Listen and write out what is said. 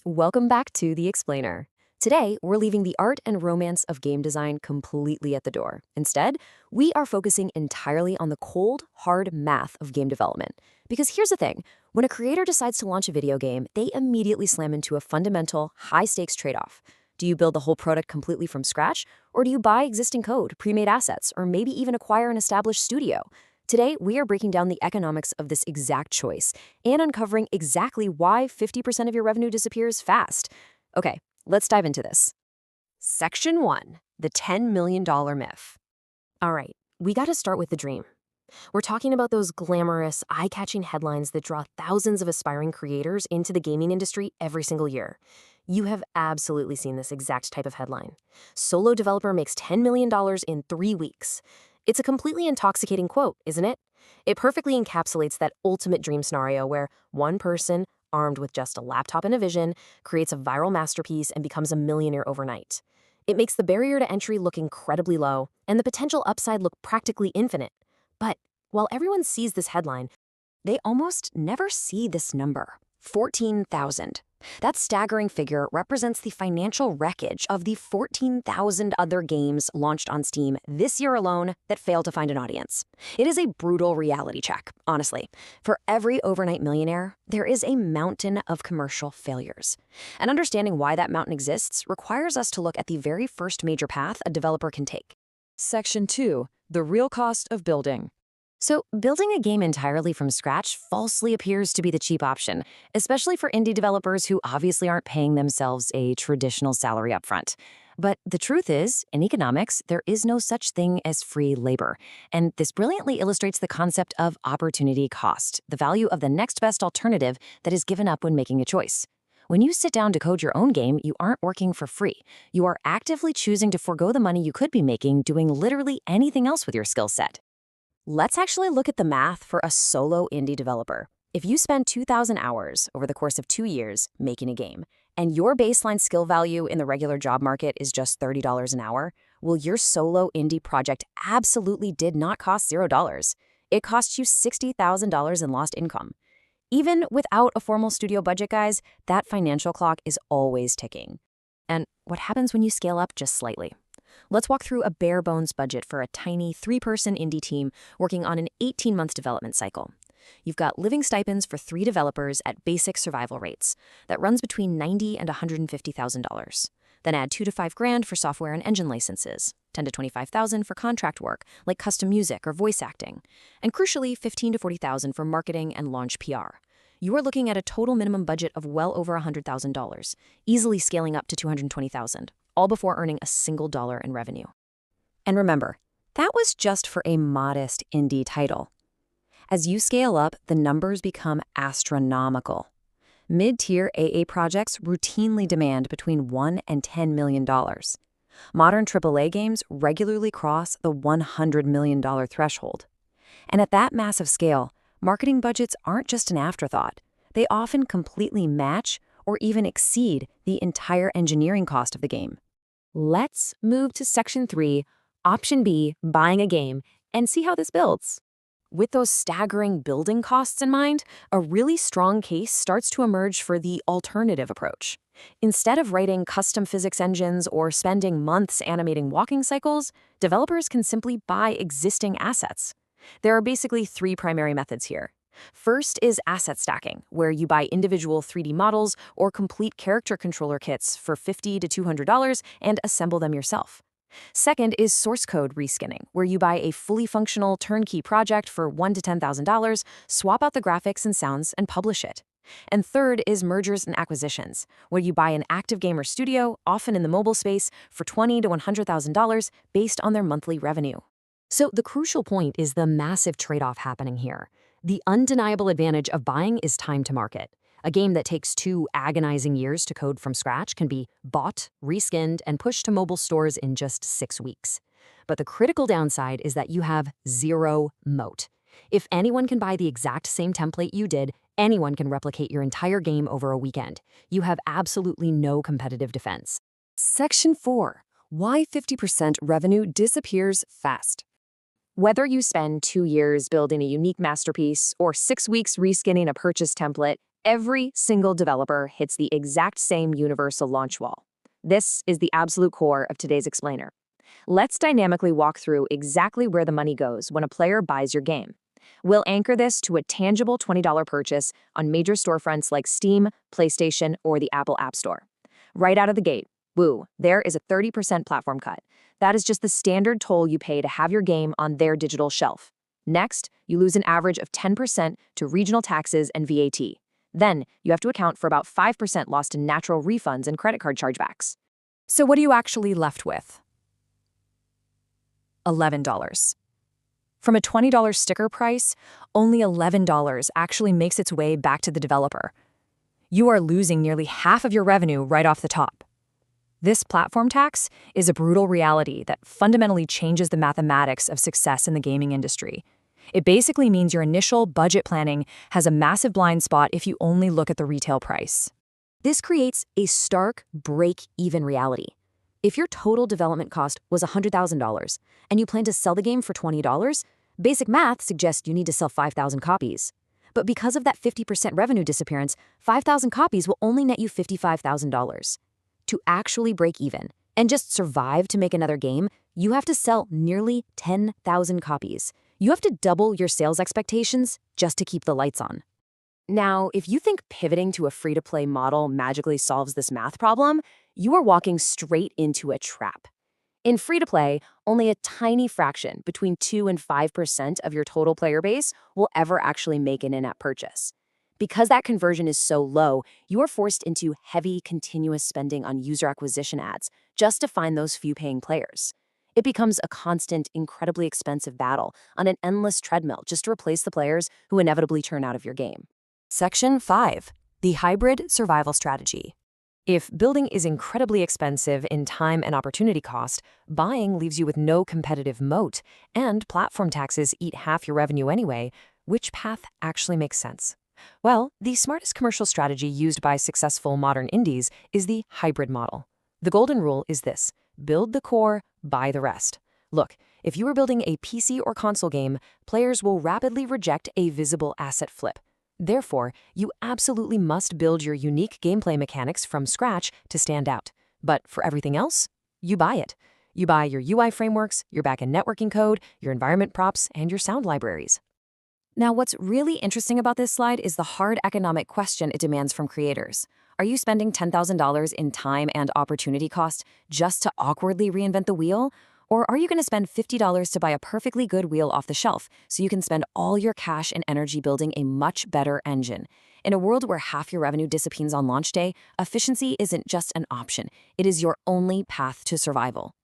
Welcome back to The Explainer. Today, we're leaving the art and romance of game design completely at the door. Instead, we are focusing entirely on the cold, hard math of game development. Because here's the thing, when a creator decides to launch a video game, they immediately slam into a fundamental, high-stakes trade-off. Do you build the whole product completely from scratch, or do you buy existing code, pre-made assets, or maybe even acquire an established studio? Today, we are breaking down the economics of this exact choice and uncovering exactly why 50% of your revenue disappears fast. Okay, let's dive into this. Section 1, the $10 million myth. All right, we got to start with the dream. We're talking about those glamorous, eye-catching headlines that draw thousands of aspiring creators into the gaming industry every single year. You have absolutely seen this exact type of headline. Solo developer makes $10 million in 3 weeks. It's a completely intoxicating quote, isn't it? It perfectly encapsulates that ultimate dream scenario where one person, armed with just a laptop and a vision, creates a viral masterpiece and becomes a millionaire overnight. It makes the barrier to entry look incredibly low and the potential upside look practically infinite. But while everyone sees this headline, they almost never see this number, 14,000. That staggering figure represents the financial wreckage of the 14,000 other games launched on Steam this year alone that failed to find an audience. It is a brutal reality check, honestly. For every overnight millionaire, there is a mountain of commercial failures. And understanding why that mountain exists requires us to look at the very first major path a developer can take. Section 2, the real cost of building. So, building a game entirely from scratch falsely appears to be the cheap option, especially for indie developers who obviously aren't paying themselves a traditional salary upfront. But the truth is, in economics, there is no such thing as free labor. And this brilliantly illustrates the concept of opportunity cost, the value of the next best alternative that is given up when making a choice. When you sit down to code your own game, you aren't working for free. You are actively choosing to forego the money you could be making doing literally anything else with your skill set. Let's actually look at the math for a solo indie developer. If you spend 2,000 hours over the course of 2 years making a game, and your baseline skill value in the regular job market is just $30 an hour, well, your solo indie project absolutely did not cost $0. It cost you $60,000 in lost income. Even without a formal studio budget, guys, that financial clock is always ticking. And what happens when you scale up just slightly? Let's walk through a bare-bones budget for a tiny 3-person indie team working on an 18-month development cycle. You've got living stipends for 3 developers at basic survival rates. That runs between $90,000 and $150,000. Then add $2 to $5 grand for software and engine licenses, $10,000 to $25,000 for contract work like custom music or voice acting, and crucially $15,000 to $40,000 for marketing and launch PR. You are looking at a total minimum budget of well over $100,000, easily scaling up to $220,000. All before earning a single dollar in revenue. And remember, that was just for a modest indie title. As you scale up, the numbers become astronomical. Mid-tier AA projects routinely demand between $1 and $10 million. Modern AAA games regularly cross the $100 million threshold. And at that massive scale, marketing budgets aren't just an afterthought. They often completely match or even exceed the entire engineering cost of the game. Let's move to Section 3, Option B, buying a game, and see how this builds. With those staggering building costs in mind, a really strong case starts to emerge for the alternative approach. Instead of writing custom physics engines or spending months animating walking cycles, developers can simply buy existing assets. There are basically 3 primary methods here. First is asset stacking, where you buy individual 3D models or complete character controller kits for $50 to $200 and assemble them yourself. Second is source code reskinning, where you buy a fully functional turnkey project for $1,000 to $10,000, swap out the graphics and sounds, and publish it. And third is mergers and acquisitions, where you buy an active gamer studio, often in the mobile space, for $20,000 to $100,000 based on their monthly revenue. So the crucial point is the massive trade-off happening here. The undeniable advantage of buying is time to market. A game that takes 2 agonizing years to code from scratch can be bought, reskinned, and pushed to mobile stores in just 6 weeks. But the critical downside is that you have 0 moat. If anyone can buy the exact same template you did, anyone can replicate your entire game over a weekend. You have absolutely no competitive defense. Section 4, why 50% revenue disappears fast. Whether you spend 2 years building a unique masterpiece or 6 weeks reskinning a purchase template, Every single developer hits the exact same universal launch wall. This is the absolute core of today's explainer. Let's dynamically walk through exactly where the money goes when a player buys your game. We'll anchor this to a tangible $20 purchase on major storefronts like Steam, PlayStation, or the Apple App Store. Right out of the gate, woo, there is a 30% platform cut. That is just the standard toll you pay to have your game on their digital shelf. Next, you lose an average of 10% to regional taxes and VAT. Then, you have to account for about 5% lost to natural refunds and credit card chargebacks. So what are you actually left with? $11. From a $20 sticker price, only $11 actually makes its way back to the developer. You are losing nearly half of your revenue right off the top. This platform tax is a brutal reality that fundamentally changes the mathematics of success in the gaming industry. It basically means your initial budget planning has a massive blind spot if you only look at the retail price. This creates a stark break-even reality. If your total development cost was $100,000 and you plan to sell the game for $20, basic math suggests you need to sell 5,000 copies. But because of that 50% revenue disappearance, 5,000 copies will only net you $55,000. To actually break even and just survive to make another game, you have to sell nearly 10,000 copies. You have to double your sales expectations just to keep the lights on. Now, if you think pivoting to a free-to-play model magically solves this math problem, you are walking straight into a trap. In free-to-play, only a tiny fraction, between 2 and 5% of your total player base, will ever actually make an in-app purchase. Because that conversion is so low, you are forced into heavy, continuous spending on user acquisition ads just to find those few paying players. It becomes a constant, incredibly expensive battle on an endless treadmill just to replace the players who inevitably turn out of your game. Section 5. The hybrid survival strategy. If building is incredibly expensive in time and opportunity cost, buying leaves you with no competitive moat, and platform taxes eat half your revenue anyway, which path actually makes sense? Well, the smartest commercial strategy used by successful modern indies is the hybrid model. The golden rule is this: build the core, buy the rest. Look, if you are building a PC or console game, players will rapidly reject a visible asset flip. Therefore, you absolutely must build your unique gameplay mechanics from scratch to stand out. But for everything else, you buy it. You buy your UI frameworks, your backend networking code, your environment props, and your sound libraries. Now, what's really interesting about this slide is the hard economic question it demands from creators. Are you spending $10,000 in time and opportunity cost just to awkwardly reinvent the wheel? Or are you going to spend $50 to buy a perfectly good wheel off the shelf so you can spend all your cash and energy building a much better engine? In a world where half your revenue disappears on launch day, efficiency isn't just an option. It is your only path to survival.